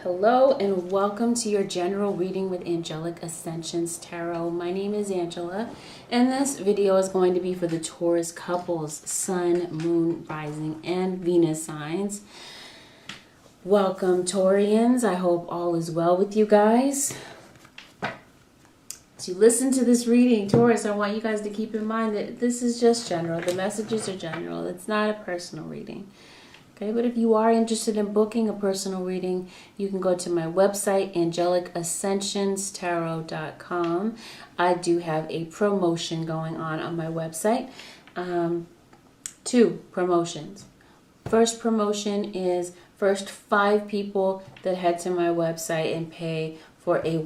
Hello and welcome to your general reading with Angelic Ascensions Tarot. My name is Angela and this video is going to be for the Taurus couples, Sun, Moon, Rising, and Venus signs. Welcome Taurians. I hope all is well with you guys. To listen to this reading, Taurus, I want you guys to keep in mind that this is just general. The messages are general. It's not a personal reading. Okay, but if you are interested in booking a personal reading, you can go to my website, AngelicAscensionsTarot.com. I do have a promotion going on my website. Two promotions. First promotion is first 5 people that head to my website and pay for a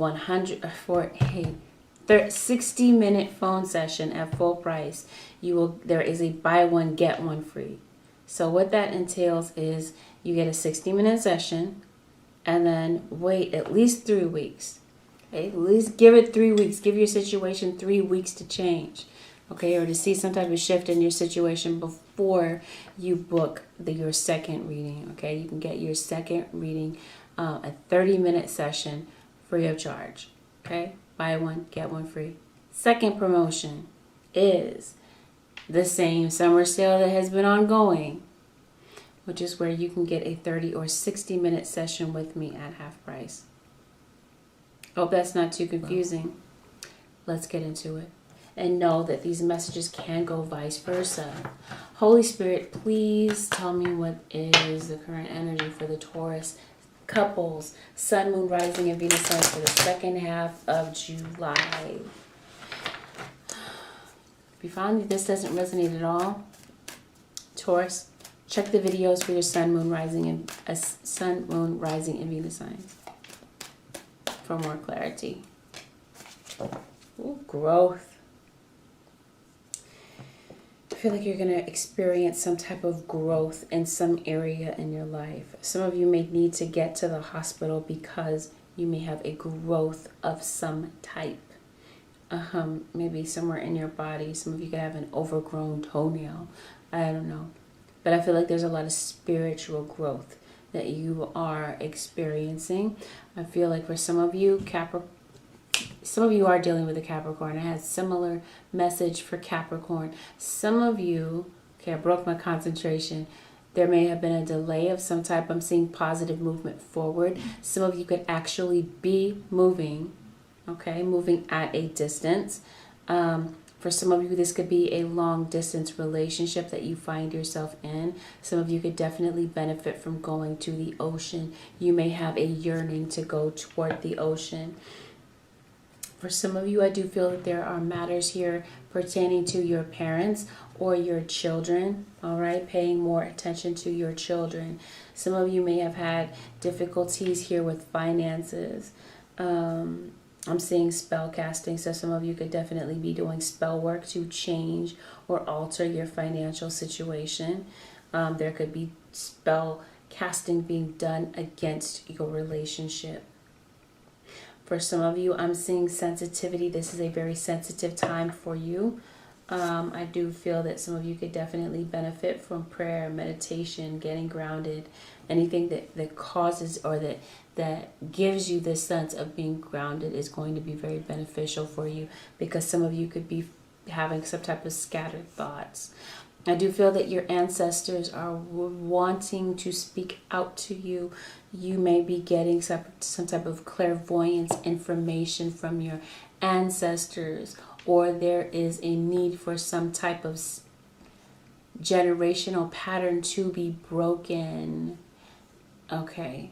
60-minute phone session at full price. There is a buy one get one free. So what that entails is you get a 60-minute session and then wait at least 3 weeks. Okay, at least give it 3 weeks. Give your situation 3 weeks to change. Okay, or to see some type of shift in your situation before you book your second reading. Okay, you can get your second reading, a 30-minute session free of charge. Okay, buy one, get one free. Second promotion is the same summer sale that has been ongoing, which is where you can get a 30 or 60-minute session with me at half price. Hope that's not too confusing. Let's get into it. And know that these messages can go vice versa. Holy Spirit, please tell me what is the current energy for the Taurus couples, Sun, Moon, Rising, and Venus signs for the second half of July. If you find that this doesn't resonate at all, Taurus, check the videos for your Sun, Moon, Rising, and Venus signs for more clarity. Ooh, growth. I feel like you're going to experience some type of growth in some area in your life. Some of you may need to get to the hospital because you may have a growth of some type. Maybe somewhere in your body. Some of you could have an overgrown toenail. I don't know. But I feel like there's a lot of spiritual growth that you are experiencing. I feel like for some of you, some of you are dealing with a Capricorn. I had a similar message for Capricorn. Some of you, okay, I broke my concentration. There may have been a delay of some type. I'm seeing positive movement forward. Some of you could actually be moving. Okay, moving at a distance. For some of you, this could be a long distance relationship that you find yourself in. Some of you could definitely benefit from going to the ocean. You may have a yearning to go toward the ocean. For some of you, I do feel that there are matters here pertaining to your parents or your children, all right? Paying more attention to your children. Some of you may have had difficulties here with finances. I'm seeing spell casting, so some of you could definitely be doing spell work to change or alter your financial situation. There could be spell casting being done against your relationship. For some of you, I'm seeing sensitivity. This is a very sensitive time for you. I do feel that some of you could definitely benefit from prayer, meditation, getting grounded, anything that causes or that gives you this sense of being grounded is going to be very beneficial for you, because some of you could be having some type of scattered thoughts. I do feel that your ancestors are wanting to speak out to you. You may be getting some type of clairvoyance information from your ancestors, or there is a need for some type of generational pattern to be broken. Okay.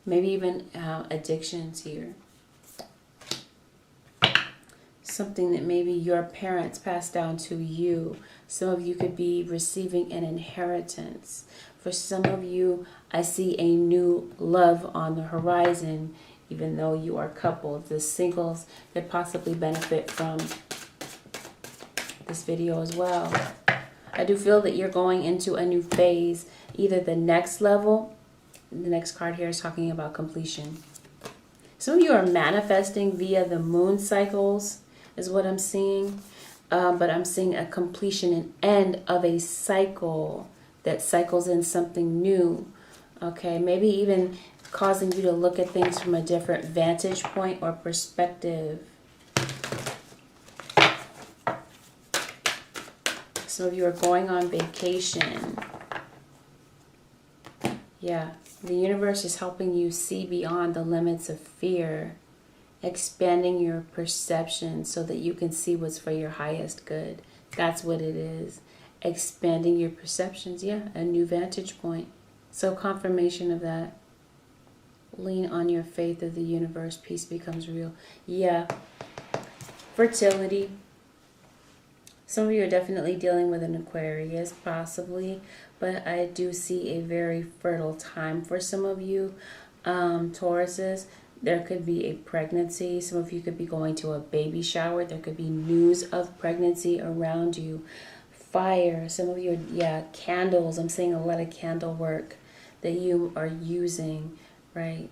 Maybe even addictions here. Something that maybe your parents passed down to you. Some of you could be receiving an inheritance. For some of you, I see a new love on the horizon, even though you are coupled. The singles could possibly benefit from this video as well. I do feel that you're going into a new phase, either the next level. The next card here is talking about completion. Some of you are manifesting via the moon cycles is what I'm seeing. But I'm seeing a completion and end of a cycle that cycles in something new. Okay, maybe even causing you to look at things from a different vantage point or perspective. Some of you are going on vacation. Yeah, the universe is helping you see beyond the limits of fear, expanding your perception so that you can see what's for your highest good. That's what it is. Expanding your perceptions. Yeah, a new vantage point. So confirmation of that. Lean on your faith of the universe. Peace becomes real. Yeah. Fertility. Some of you are definitely dealing with an Aquarius, possibly. But I do see a very fertile time for some of you, Tauruses. There could be a pregnancy. Some of you could be going to a baby shower. There could be news of pregnancy around you. Fire. Some of you are, candles. I'm seeing a lot of candle work that you are using, right?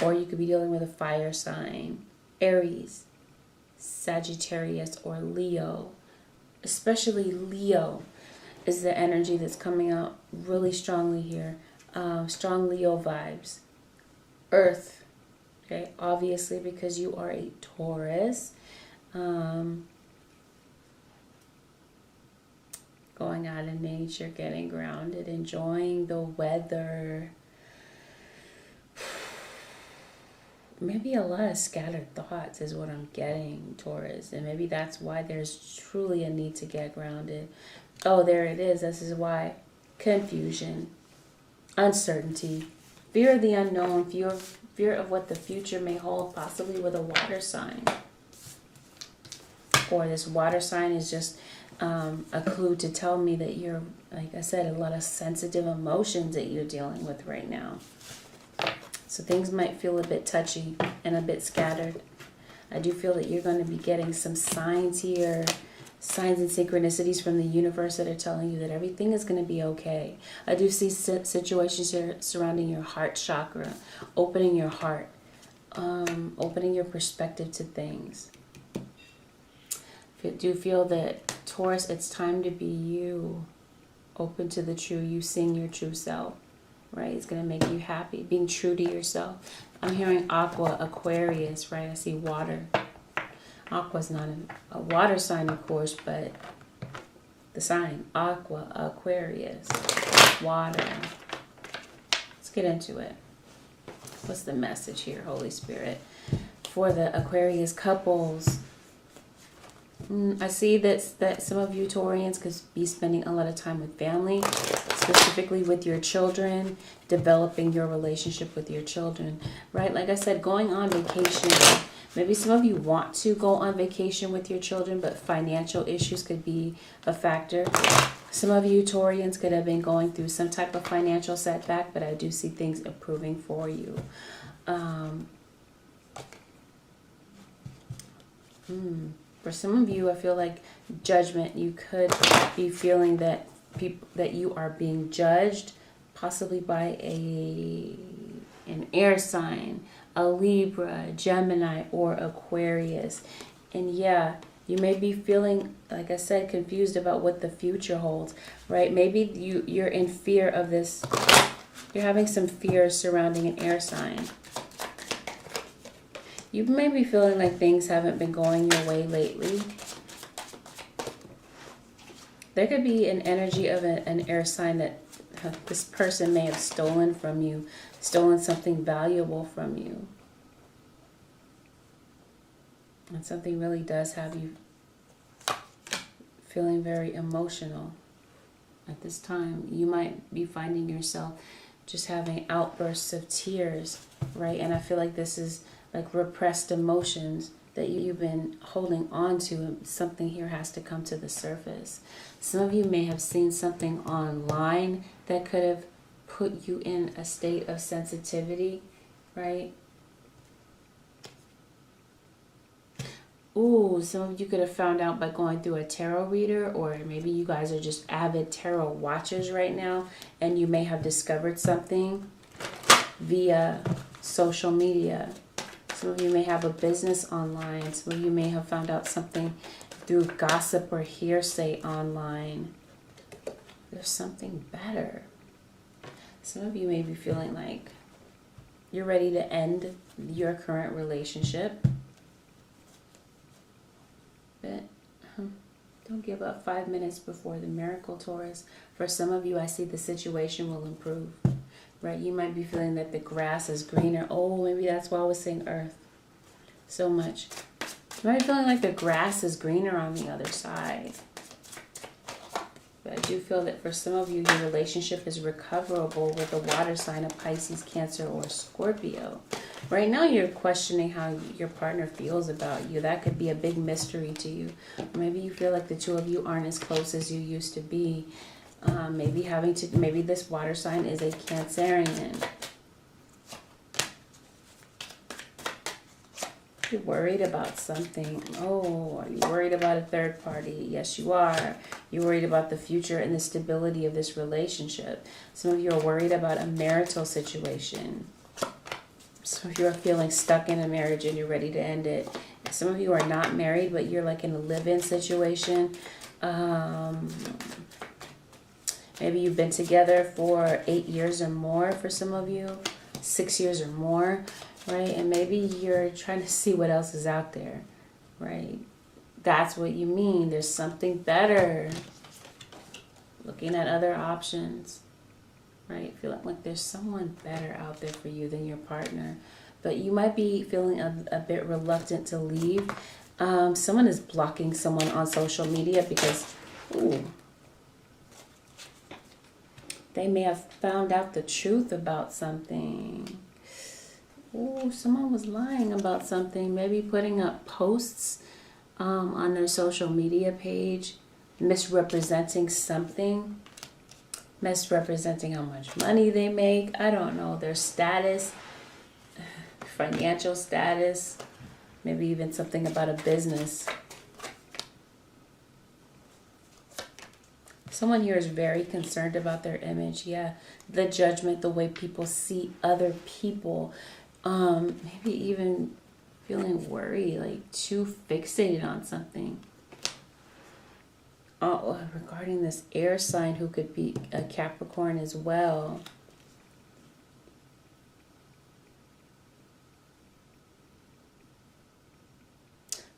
Or you could be dealing with a fire sign. Aries, Sagittarius, or Leo. Especially Leo is the energy that's coming out really strongly here. Strong Leo vibes. Earth, okay? Obviously, because you are a Taurus. Going out in nature, getting grounded, enjoying the weather. Maybe a lot of scattered thoughts is what I'm getting, Taurus. And maybe that's why there's truly a need to get grounded. Oh, there it is. This is why. Confusion, uncertainty, fear of the unknown, fear of what the future may hold, possibly with a water sign. Or this water sign is just a clue to tell me that you're, like I said, a lot of sensitive emotions that you're dealing with right now. So things might feel a bit touchy and a bit scattered. I do feel that you're going to be getting some signs here, signs and synchronicities from the universe that are telling you that everything is going to be okay. I do see situations here surrounding your heart chakra, opening your heart, opening your perspective to things. I do feel that, Taurus, it's time to be you, open to the true you, seeing your true self, right? It's going to make you happy, being true to yourself. I'm hearing Aqua, Aquarius, right? I see water. Aqua's not a water sign, of course, but the sign, Aqua, Aquarius, water. Let's get into it. What's the message here, Holy Spirit, for the Aquarius couples? I see that some of you Taurians could be spending a lot of time with family, specifically with your children, developing your relationship with your children, right? Like I said, going on vacation. Maybe some of you want to go on vacation with your children, but financial issues could be a factor. Some of you Taurians could have been going through some type of financial setback, but I do see things improving for you. For some of you, I feel like judgment. You could be feeling that that you are being judged, possibly by an air sign, a Libra, Gemini, or Aquarius. And yeah, you may be feeling, like I said, confused about what the future holds, right? Maybe you're in fear of this. You're having some fears surrounding an air sign. You may be feeling like things haven't been going your way lately. There could be an energy of an air sign that this person may have stolen from you, stolen something valuable from you. And something really does have you feeling very emotional at this time. You might be finding yourself just having outbursts of tears, right? And I feel like this is like repressed emotions that you've been holding on to, and something here has to come to the surface. Some of you may have seen something online that could have put you in a state of sensitivity, right? Ooh, some of you could have found out by going through a tarot reader, or maybe you guys are just avid tarot watchers right now, and you may have discovered something via social media. Some of you may have a business online. Some of you may have found out something through gossip or hearsay online. there's something better. Some of you may be feeling like you're ready to end your current relationship. But don't give up 5 minutes before the miracle, Taurus. For some of you, I see the situation will improve. Right? You might be feeling that the grass is greener. Oh, maybe that's why I was saying earth so much. You might be feeling like the grass is greener on the other side. But I do feel that for some of you, your relationship is recoverable with a water sign of Pisces, Cancer, or Scorpio. Right now, you're questioning how your partner feels about you. That could be a big mystery to you. Or maybe you feel like the two of you aren't as close as you used to be. Maybe this water sign is a Cancerian. You're worried about something. Oh, are you worried about a third party? Yes, you are. You're worried about the future and the stability of this relationship. Some of you are worried about a marital situation. Some of you are feeling stuck in a marriage and you're ready to end it. Some of you are not married, but you're like in a live-in situation. Maybe you've been together for 8 years or more for some of you. 6 years or more. Right? And maybe you're trying to see what else is out there, right? That's what you mean. There's something better. Looking at other options, right? Feeling like there's someone better out there for you than your partner. But you might be feeling a bit reluctant to leave. Someone is blocking someone on social media because, they may have found out the truth about something. Oh, someone was lying about something. Maybe putting up posts on their social media page, misrepresenting something, misrepresenting how much money they make. I don't know, their status, financial status, maybe even something about a business. Someone here is very concerned about their image. Yeah, the judgment, the way people see other people. Maybe even feeling worried, like too fixated on something. Oh, regarding this air sign who could be a Capricorn as well.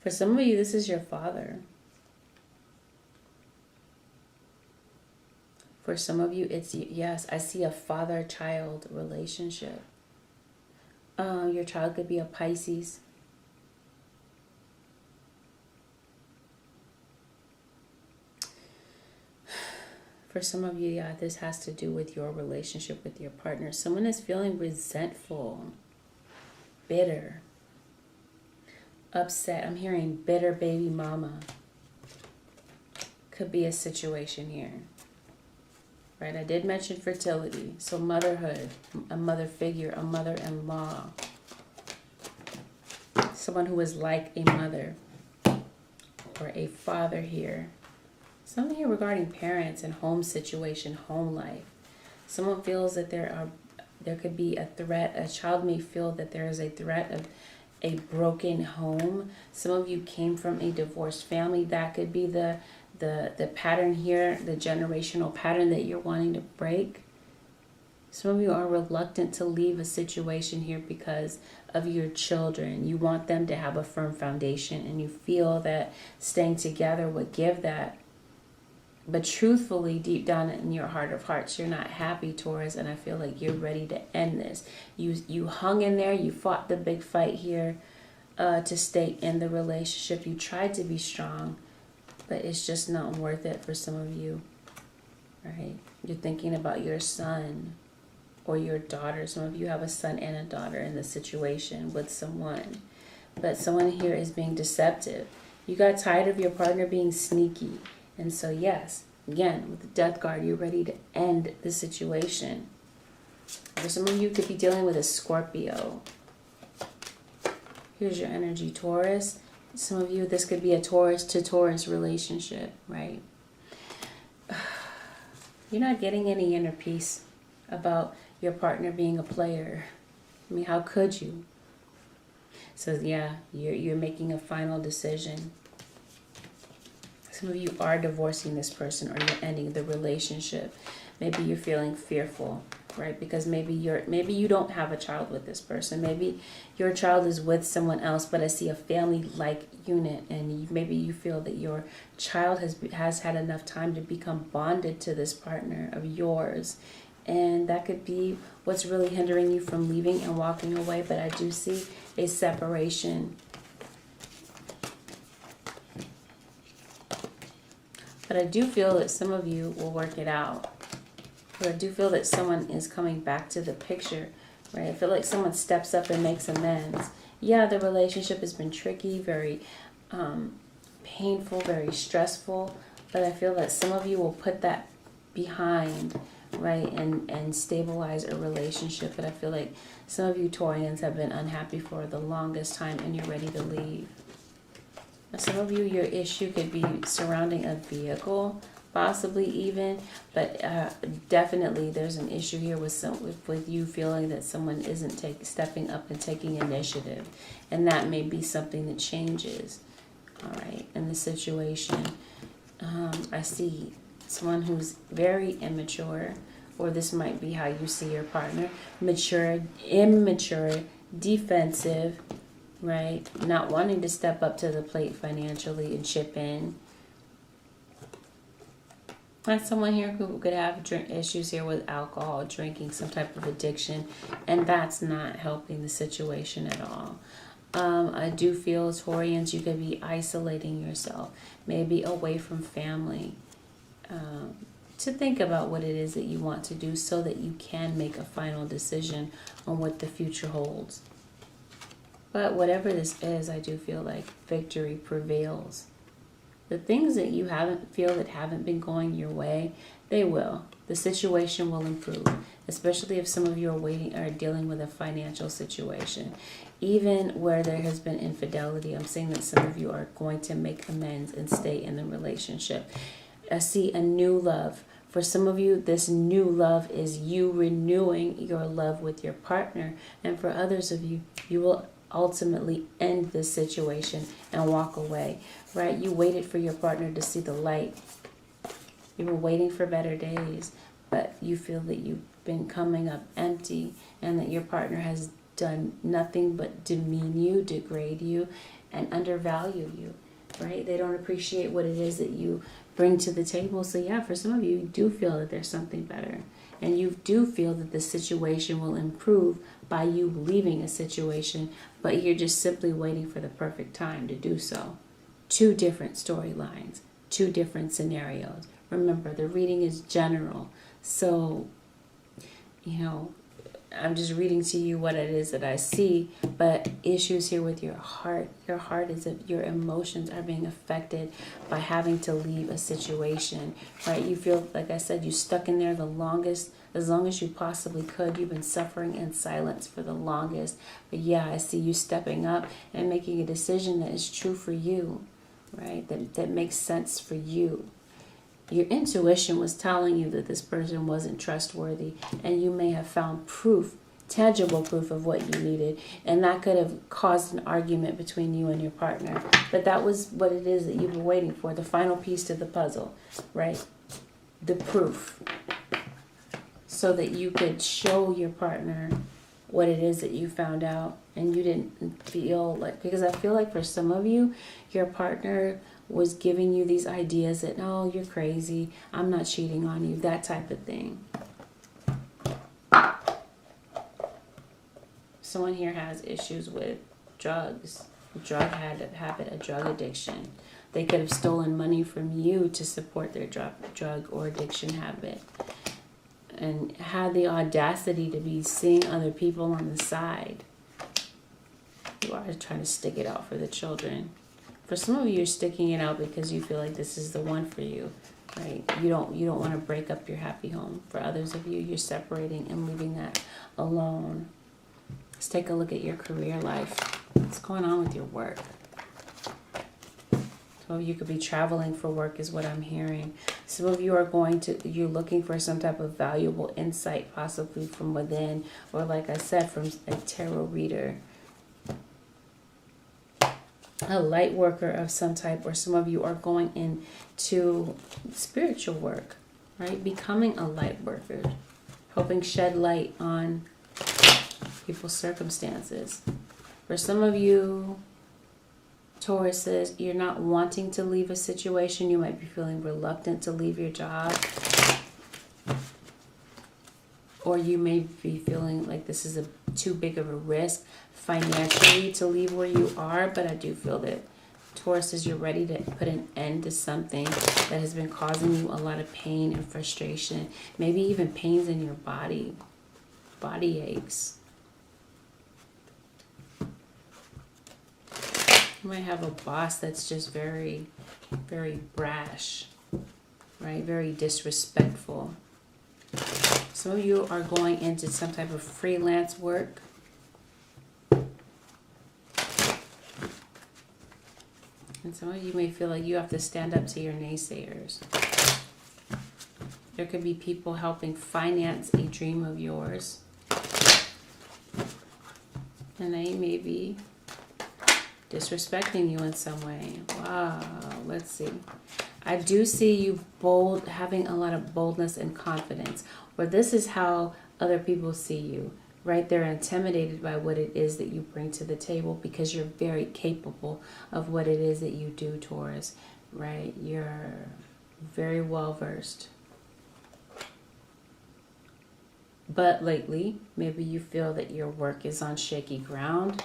For some of you, this is your father. For some of you, it's, yes, I see a father-child relationship. Your child could be a Pisces. For some of you, yeah, this has to do with your relationship with your partner. Someone is feeling resentful, bitter, upset. I'm hearing bitter baby mama. Could be a situation here. Right, I did mention fertility, so motherhood, a mother figure, a mother-in-law, someone who is like a mother or a father here. Something here regarding parents and home situation, home life. Someone feels that there could be a threat. A child may feel that there is a threat of a broken home. Some of you came from a divorced family. That could be the pattern here, the generational pattern that you're wanting to break. Some of you are reluctant to leave a situation here because of your children. You want them to have a firm foundation and you feel that staying together would give that. But truthfully, deep down in your heart of hearts, you're not happy, Taurus, and I feel like you're ready to end this. You hung in there, you fought the big fight here to stay in the relationship. You tried to be strong, but it's just not worth it for some of you, right? You're thinking about your son or your daughter. Some of you have a son and a daughter in the situation with someone, but someone here is being deceptive. You got tired of your partner being sneaky. And so, yes, again, with the death card, you're ready to end the situation. For some of you, could be dealing with a Scorpio. Here's your energy, Taurus. Some of you, this could be a Taurus to Taurus relationship, right? You're not getting any inner peace about your partner being a player. I mean, how could you? So, yeah, you're making a final decision. Some of you are divorcing this person, or you're ending the relationship. Maybe you're feeling fearful, right? Because maybe you don't have a child with this person. Maybe your child is with someone else, but I see a family-like unit, and maybe you feel that your child has had enough time to become bonded to this partner of yours. And that could be what's really hindering you from leaving and walking away. But I do see a separation. But I do feel that some of you will work it out. But I do feel that someone is coming back to the picture, right? I feel like someone steps up and makes amends. Yeah, the relationship has been tricky, very painful, very stressful. But I feel that some of you will put that behind, right, and stabilize a relationship. But I feel like some of you Taurians have been unhappy for the longest time, and you're ready to leave. Some of you, your issue could be surrounding a vehicle, possibly even, but definitely there's an issue here with you feeling that someone isn't stepping up and taking initiative, and that may be something that changes, all right, in the situation. I see someone who's very immature, or this might be how you see your partner, mature, immature, defensive, right? Not wanting to step up to the plate financially and chip in. That's someone here who could have issues here with alcohol, drinking, some type of addiction, and that's not helping the situation at all. I do feel, Taurians, you could be isolating yourself, maybe away from family, to think about what it is that you want to do so that you can make a final decision on what the future holds. But whatever this is, I do feel like victory prevails. The things that you haven't been going your way, they will. The situation will improve, especially if some of you are dealing with a financial situation. Even where there has been infidelity, I'm saying that some of you are going to make amends and stay in the relationship. I see a new love. For some of you, this new love is you renewing your love with your partner. And for others of you, you will ultimately end this situation and walk away, right? You waited for your partner to see the light. You were waiting for better days, but you feel that you've been coming up empty, and that your partner has done nothing but demean you, degrade you, and undervalue you, right? They don't appreciate what it is that you bring to the table. So yeah, for some of you, you do feel that there's something better, and you do feel that the situation will improve by you leaving a situation, but you're just simply waiting for the perfect time to do so. Two different storylines, two different scenarios. Remember, the reading is general, so, I'm just reading to you what it is that I see, but issues here with your heart. Your heart is that your emotions are being affected by having to leave a situation, right? You feel, like I said, you stuck in there the longest, as long as you possibly could. You've been suffering in silence for the longest. But yeah, I see you stepping up and making a decision that is true for you, right? That makes sense for you. Your intuition was telling you that this person wasn't trustworthy, and you may have found proof, tangible proof of what you needed, and that could have caused an argument between you and your partner. But that was what it is that you were waiting for, the final piece to the puzzle, right? The proof, so that you could show your partner what it is that you found out, and you didn't feel like, because I feel like for some of you, your partner was giving you these ideas that, oh, you're crazy, I'm not cheating on you, that type of thing. Someone here has issues with drugs, drug habit, a drug addiction. They could have stolen money from you to support their drug or addiction habit, and had the audacity to be seeing other people on the side. You are trying to stick it out for the children. For some of you, you're sticking it out because you feel like this is the one for you, right? You don't want to break up your happy home. For others of you, you're separating and leaving that alone. Let's take a look at your career life. What's going on with your work? Some of you could be traveling for work is what I'm hearing. Some of you are you're looking for some type of valuable insight, possibly from within, or like I said, from a tarot reader. a light worker of some type, or some of you are going into spiritual work, right? Becoming a light worker, helping shed light on people's circumstances. For some of you, Tauruses, you're not wanting to leave a situation. You might be feeling reluctant to leave your job. Or you may be feeling like this is too big of a risk financially to leave where you are. But I do feel that, Tauruses, you're ready to put an end to something that has been causing you a lot of pain and frustration. Maybe even pains in your body aches. You might have a boss that's just very, very brash, right? Very disrespectful. Some of you are going into some type of freelance work. And some of you may feel like you have to stand up to your naysayers. There could be people helping finance a dream of yours. And they may be disrespecting you in some way. Wow, let's see. I do see you having a lot of boldness and confidence. Or this is how other people see you, right? They're intimidated by what it is that you bring to the table because you're very capable of what it is that you do, Taurus, right? You're very well versed. But lately, maybe you feel that your work is on shaky ground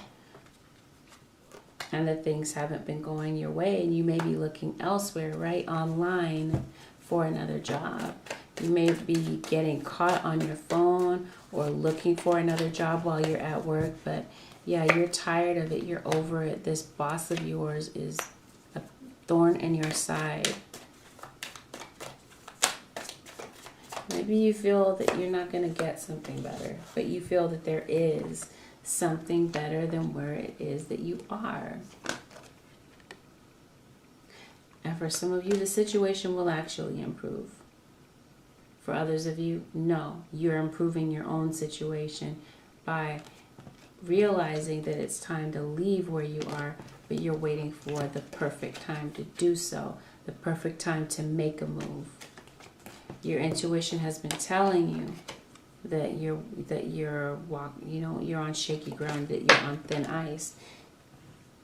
and that things haven't been going your way, and you may be looking elsewhere, right, online for another job. You may be getting caught on your phone or looking for another job while you're at work, but yeah, you're tired of it. You're over it. This boss of yours is a thorn in your side. Maybe you feel that you're not going to get something better, but you feel that there is something better than where it is that you are. And for some of you, the situation will actually improve. For others of you, no, you're improving your own situation by realizing that it's time to leave where you are, but you're waiting for the perfect time to do so, the perfect time to make a move. Your intuition has been telling you that you're on shaky ground, that you're on thin ice.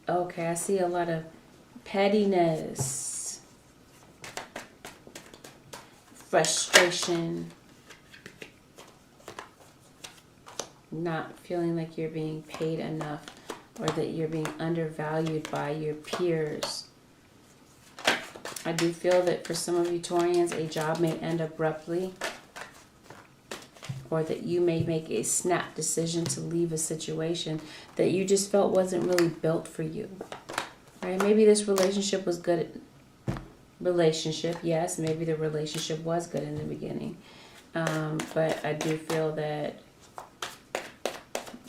Okay, I see a lot of pettiness, frustration, not feeling like you're being paid enough or that you're being undervalued by your peers. I do feel that for some of you Taurians, a job may end abruptly, or that you may make a snap decision to leave a situation that you just felt wasn't really built for you. Right? Maybe this relationship was good. Yes, maybe the relationship was good in the beginning. But I do feel that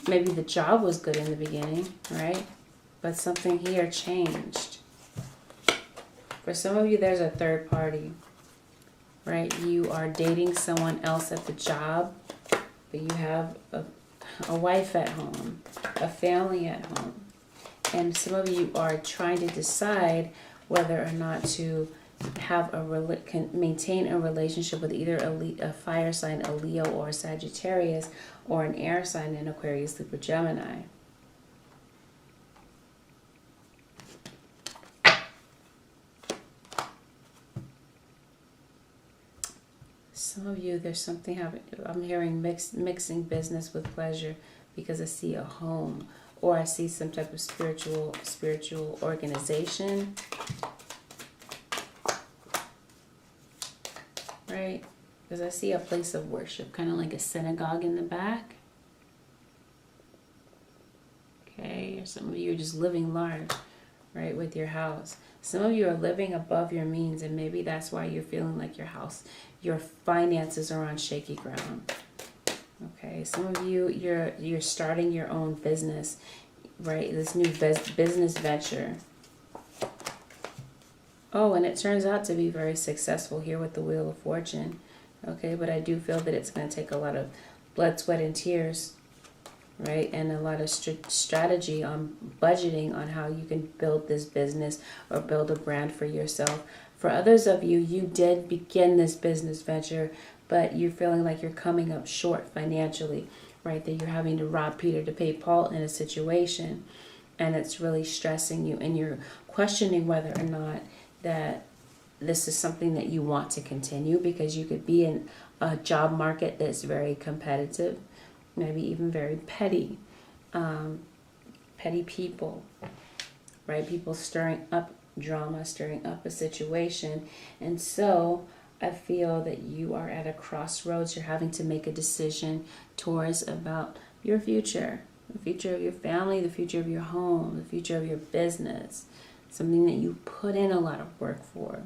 maybe the job was good in the beginning, right? But something here changed. For some of you, there's a third party, right? You are dating someone else at the job, but you have a wife at home, a family at home. And some of you are trying to decide whether or not to maintain a relationship with either a fire sign, a Leo or a Sagittarius, or an air sign, an Aquarius, Libra, Gemini. Some of you, there's something I'm hearing mixing business with pleasure, because I see a home, or I see some type of spiritual organization. Right? Because I see a place of worship, kind of like a synagogue in the back. Okay, or some of you are just living large, right, with your house. Some of you are living above your means, and maybe that's why you're feeling like your finances are on shaky ground. Okay, some of you, you're starting your own business, right? This new business venture. Oh, and it turns out to be very successful here with the Wheel of Fortune. Okay, but I do feel that it's going to take a lot of blood, sweat, and tears right? And a lot of strategy on budgeting on how you can build this business or build a brand for yourself. For others of you, you did begin this business venture, but you're feeling like you're coming up short financially, right? That you're having to rob Peter to pay Paul in a situation, and it's really stressing you, and you're questioning whether or not that this is something that you want to continue, because you could be in a job market that's very competitive, maybe even very petty, petty people, right? People stirring up drama, stirring up a situation. And so I feel that you are at a crossroads. You're having to make a decision, Taurus, about your future, the future of your family, the future of your home, the future of your business, something that you put in a lot of work for.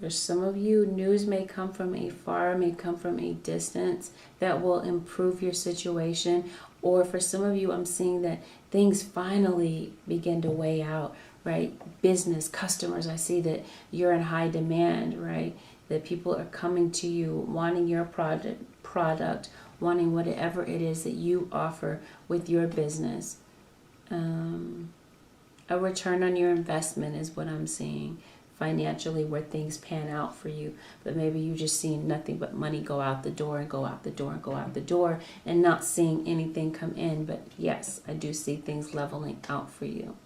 For some of you, news may come from afar, may come from a distance that will improve your situation. Or for some of you, I'm seeing that things finally begin to weigh out, right? Business, customers, I see that you're in high demand, right? That people are coming to you wanting your product, wanting whatever it is that you offer with your business. A return on your investment is what I'm seeing financially, where things pan out for you. But maybe you just seeing nothing but money go out the door and go out the door and go out the door, and not seeing anything come in. But yes, I do see things leveling out for you.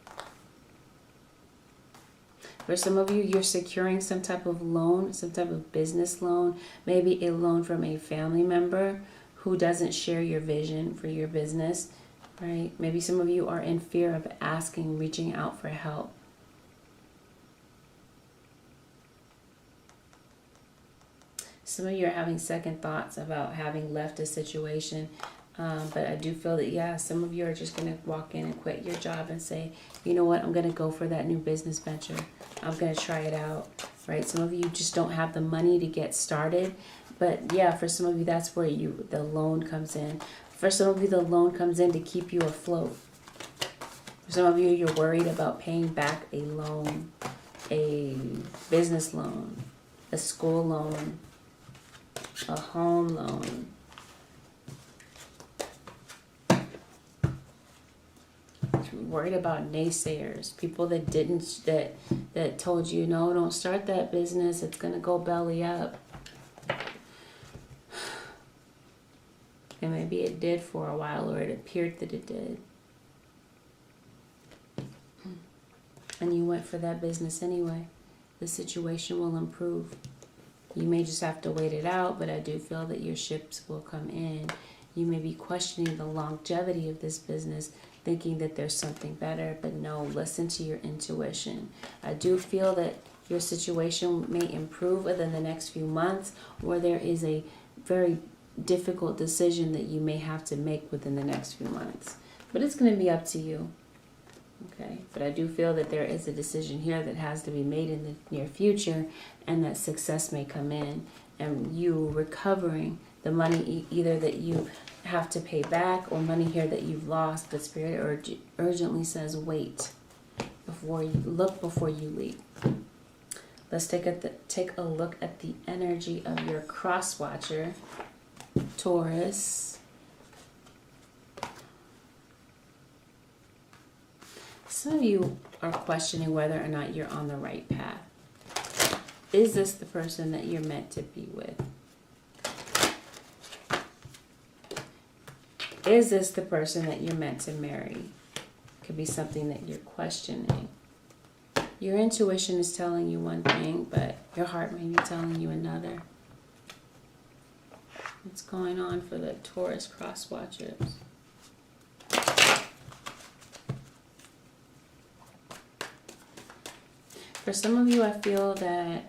For some of you, you're securing some type of loan, some type of business loan, maybe a loan from a family member who doesn't share your vision for your business, right? Maybe some of you are in fear of asking, reaching out for help. Some of you are having second thoughts about having left a situation. But I do feel that, yeah, some of you are just going to walk in and quit your job and say, you know what, I'm going to go for that new business venture. I'm going to try it out, right? Some of you just don't have the money to get started. But yeah, for some of you, that's where the loan comes in. For some of you, the loan comes in to keep you afloat. For some of you, you're worried about paying back a loan, a business loan, a school loan, a home loan. You're worried about naysayers, people that told you, no, don't start that business, it's going to go belly up. And maybe it did for a while, or it appeared that it did. And you went for that business anyway. The situation will improve. You may just have to wait it out, but I do feel that your ships will come in. You may be questioning the longevity of this business, thinking that there's something better, but no, listen to your intuition. I do feel that your situation may improve within the next few months, or there is a very difficult decision that you may have to make within the next few months. But it's going to be up to you. Okay, but I do feel that there is a decision here that has to be made in the near future, and that success may come in, and you recovering the money either that you have to pay back, or money here that you've lost. But Spirit urgently says, wait before you look, before you leap. Let's take a look at the energy of your cross watcher, Taurus. Some of you are questioning whether or not you're on the right path. Is this the person that you're meant to be with? Is this the person that you're meant to marry? Could be something that you're questioning. Your intuition is telling you one thing, but your heart may be telling you another. What's going on for the Taurus cross watchers? For some of you, I feel that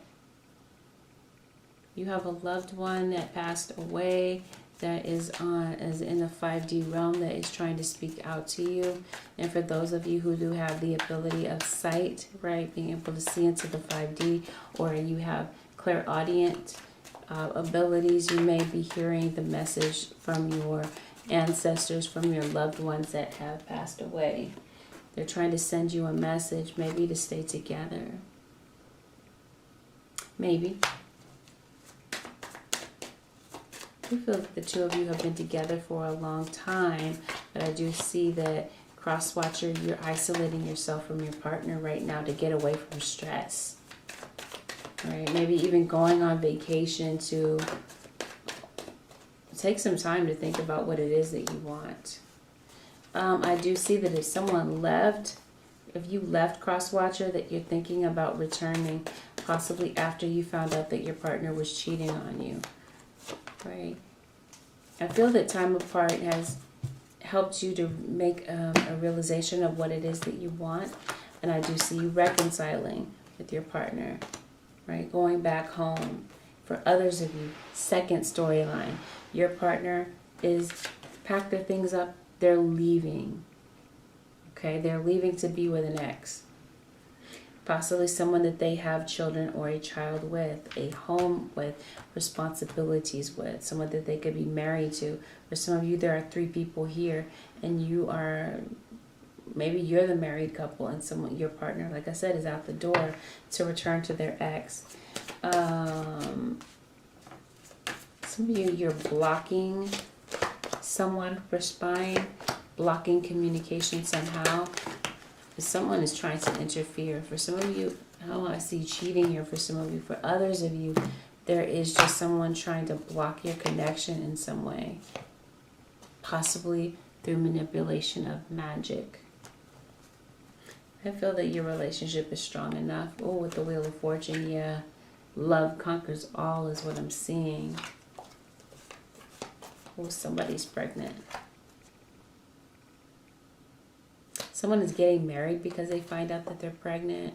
you have a loved one that passed away, that is in the 5D realm, that is trying to speak out to you. And for those of you who do have the ability of sight, right, being able to see into the 5D, or you have clairaudient abilities, you may be hearing the message from your ancestors, from your loved ones that have passed away. They're trying to send you a message, maybe to stay together. Maybe. do feel that the two of you have been together for a long time, but I do see that cross-watcher, you're isolating yourself from your partner right now to get away from stress. Right? Maybe even going on vacation to take some time to think about what it is that you want. I do see that if someone left, if you left cross-watcher, that you're thinking about returning, possibly after you found out that your partner was cheating on you. Right? I feel that time apart has helped you to make a realization of what it is that you want. And I do see you reconciling with your partner. Right? Going back home. For others of you, second storyline. Your partner is packed their things up. They're leaving. Okay? They're leaving to be with an ex. Possibly someone that they have children or a child with, a home with, responsibilities with, someone that they could be married to. For some of you, there are 3 people here, and you are, maybe you're the married couple, and someone, your partner, like I said, is out the door to return to their ex. Some of you, you're blocking someone for spying, blocking communication somehow. Someone is trying to interfere. For some of you, oh, I see cheating here for some of you. For others of you, there is just someone trying to block your connection in some way. Possibly through manipulation of magic. I feel that your relationship is strong enough. Oh, with the Wheel of Fortune, yeah. Love conquers all is what I'm seeing. Oh, somebody's pregnant. Someone is getting married because they find out that they're pregnant.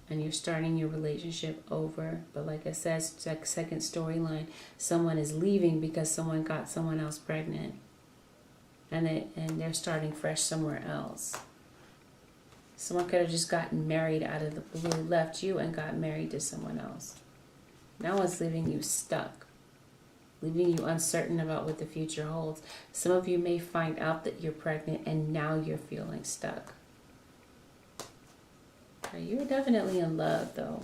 And you're starting your relationship over. But like I said, second storyline. Someone is leaving because someone got someone else pregnant. And they're starting fresh somewhere else. Someone could have just gotten married out of the blue, left you and got married to someone else. Now it's leaving you stuck. Leaving you uncertain about what the future holds. Some of you may find out that you're pregnant and now you're feeling stuck. You're definitely in love though.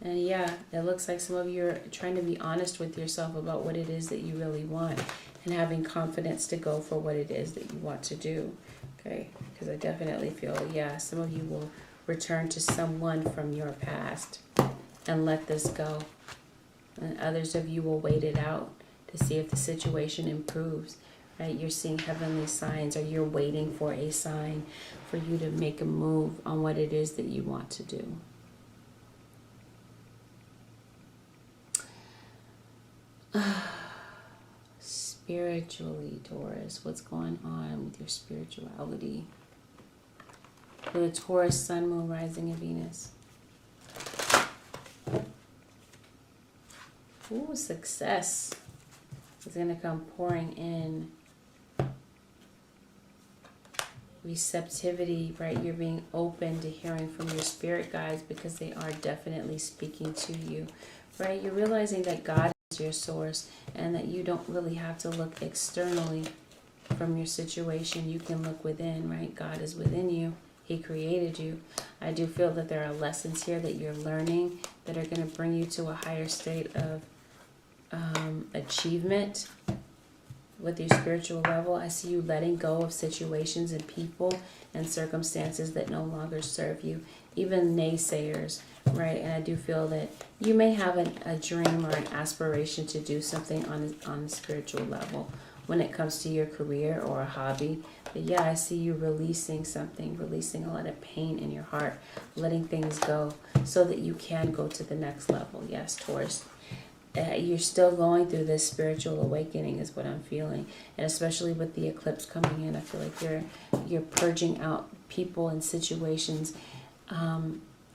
And yeah, it looks like some of you are trying to be honest with yourself about what it is that you really want and having confidence to go for what it is that you want to do. Okay, because I definitely feel, yeah, some of you will return to someone from your past and let this go. And others of you will wait it out to see if the situation improves. Right? You're seeing heavenly signs, or you're waiting for a sign for you to make a move on what it is that you want to do. Spiritually, Taurus, what's going on with your spirituality? For the Taurus, Sun, Moon, Rising, and Venus. Ooh, success is going to come pouring in. Receptivity, right? You're being open to hearing from your spirit guides because they are definitely speaking to you, right? You're realizing that God is your source and that you don't really have to look externally from your situation. You can look within, right? God is within you. He created you. I do feel that there are lessons here that you're learning that are going to bring you to a higher state of achievement with your spiritual level. I see you letting go of situations and people and circumstances that no longer serve you, even naysayers, right? And I do feel that you may have a dream or an aspiration to do something on a spiritual level when it comes to your career or a hobby. But yeah, I see you releasing something, releasing a lot of pain in your heart, letting things go so that you can go to the next level. Yes, Taurus. You're still going through this spiritual awakening is what I'm feeling. And especially with the eclipse coming in, I feel like you're purging out people and situations,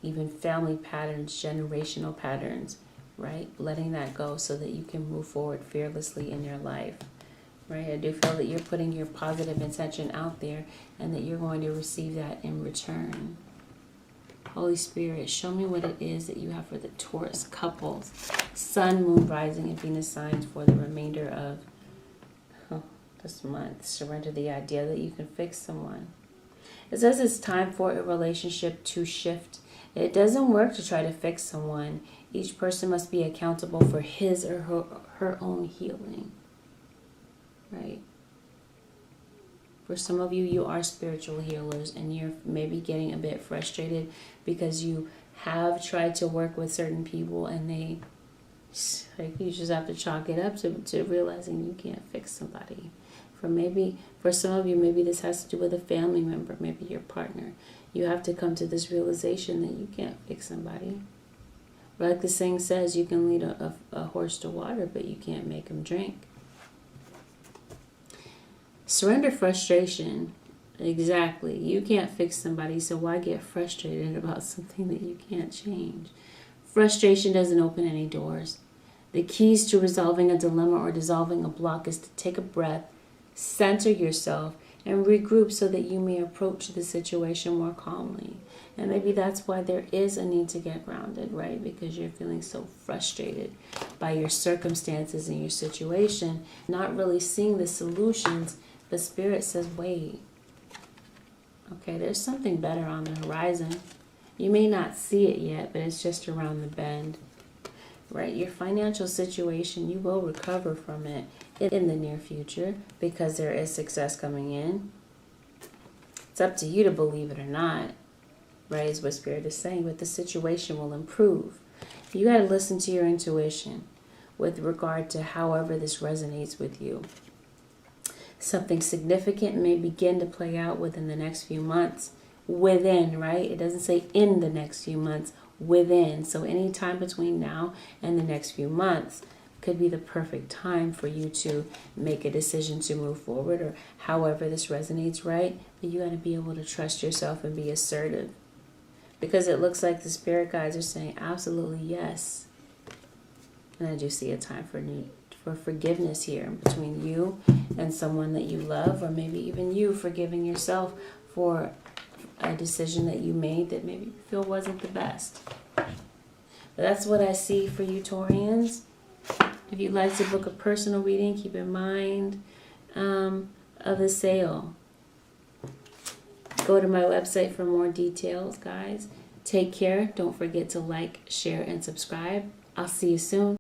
even family patterns, generational patterns, right? Letting that go so that you can move forward fearlessly in your life, right? I do feel that you're putting your positive intention out there and that you're going to receive that in return. Holy Spirit, show me what it is that you have for the Taurus couples. Sun, Moon, Rising, and Venus signs for the remainder of this month. Surrender the idea that you can fix someone. It says it's time for a relationship to shift It doesn't work to try to fix someone. Each person must be accountable for his or her own healing. Right? For some of you, you are spiritual healers, and you're maybe getting a bit frustrated because you have tried to work with certain people and they, like, you just have to chalk it up to realizing you can't fix somebody. For some of you, maybe this has to do with a family member, maybe your partner. You have to come to this realization that you can't fix somebody. Like the saying says, you can lead a horse to water, but you can't make him drink. Surrender frustration. Exactly. You can't fix somebody, so why get frustrated about something that you can't change? Frustration doesn't open any doors. The keys to resolving a dilemma or dissolving a block is to take a breath, center yourself, and regroup so that you may approach the situation more calmly. And maybe that's why there is a need to get grounded, right? Because you're feeling so frustrated by your circumstances and your situation, not really seeing the solutions. The Spirit says, wait. Okay, there's something better on the horizon. You may not see it yet, but it's just around the bend. Right? Your financial situation, you will recover from it in the near future because there is success coming in. It's up to you to believe it or not, right? Is what Spirit is saying, but the situation will improve. You got to listen to your intuition with regard to however this resonates with you. Something significant may begin to play out within the next few months. Within, right? It doesn't say in the next few months. Within. So any time between now and the next few months could be the perfect time for you to make a decision to move forward, or however this resonates, right? But you got to be able to trust yourself and be assertive, because it looks like the spirit guides are saying absolutely yes. And I do see a time for forgiveness here between you and someone that you love, or maybe even you forgiving yourself for a decision that you made that maybe you feel wasn't the best. But that's what I see for you, Taurians. If you'd like to book a personal reading, keep in mind of the sale. Go to my website for more details, guys. Take care. Don't forget to like, share, and subscribe. I'll see you soon.